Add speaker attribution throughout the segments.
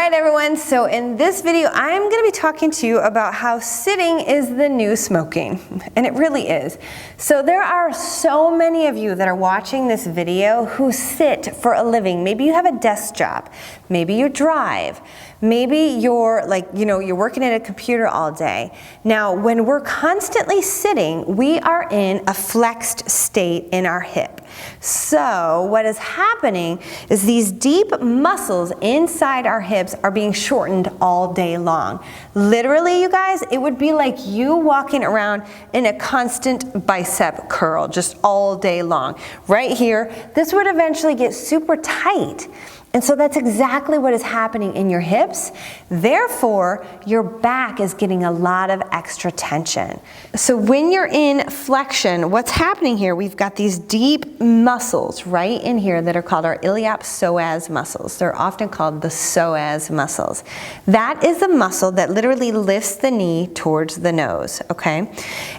Speaker 1: right, everyone, so in this video, I'm going to be talking to you about how sitting is the new smoking, and it really is. So there are so many of you that are watching this video who sit for a living. Maybe you have a desk job, maybe you drive, maybe you're you're working at a computer all day. Now, when we're constantly sitting, we are in a flexed state in our hip. So what is happening is these deep muscles inside our hips are being shortened all day long. Literally, you guys, it would be like you walking around in a constant bicep curl just all day long. Right here, this would eventually get super tight. And so that's exactly what is happening in your hips. Therefore, your back is getting a lot of extra tension. So when you're in flexion, what's happening here, we've got these deep muscles right in here that are called our iliopsoas muscles. They're often called the psoas muscles. That is a muscle that literally lifts the knee towards the nose, okay?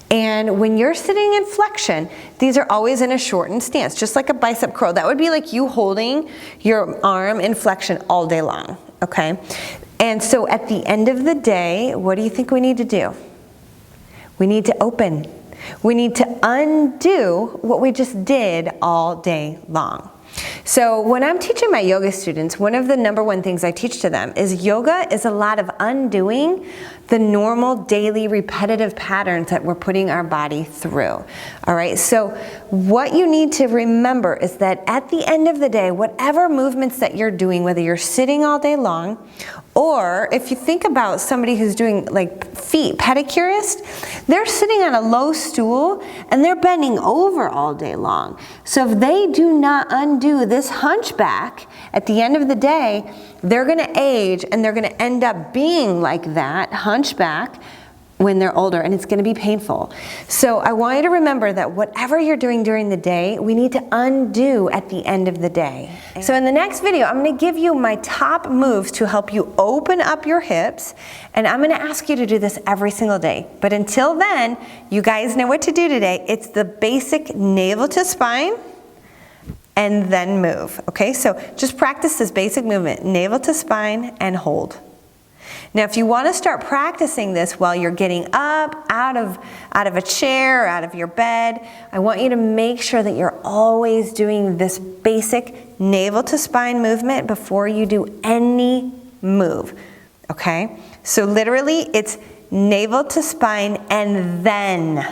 Speaker 1: And when you're sitting in flexion, these are always in a shortened stance, just like a bicep curl. That would be like you holding your arm in flexion all day long, okay? And so at the end of the day, what do you think we need to do? We need to open. We need to undo what we just did all day long. So when I'm teaching my yoga students, one of the #1 things I teach to them is yoga is a lot of undoing the normal daily repetitive patterns that we're putting our body through. All right, so what you need to remember is that at the end of the day, whatever movements that you're doing, whether you're sitting all day long, or if you think about somebody who's doing like feet pedicurists, they're sitting on a low stool and they're bending over all day long. So if they do not undo this hunchback, at the end of the day, they're gonna age and they're gonna end up being like that hunchback when they're older, and it's gonna be painful. So I want you to remember that whatever you're doing during the day, we need to undo at the end of the day. So in the next video, I'm gonna give you my top moves to help you open up your hips, and I'm gonna ask you to do this every single day. But until then, you guys know what to do today. It's the basic navel to spine, and then move, okay? So just practice this basic movement, navel to spine and hold. Now, if you want to start practicing this while you're getting up out of a chair, or out of your bed, I want you to make sure that you're always doing this basic navel to spine movement before you do any move, okay? So literally, it's navel to spine and then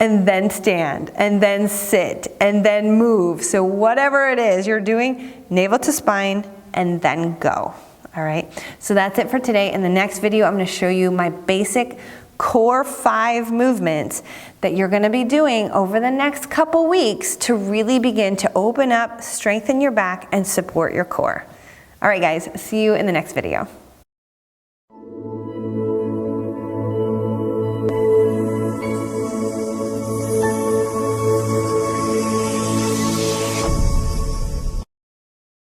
Speaker 1: and then stand, and then sit, and then move. So whatever it is you're doing, navel to spine, and then go. All right, so that's it for today. In the next video, I'm gonna show you my basic core 5 movements that you're gonna be doing over the next couple weeks to really begin to open up, strengthen your back, and support your core. All right, guys, see you in the next video.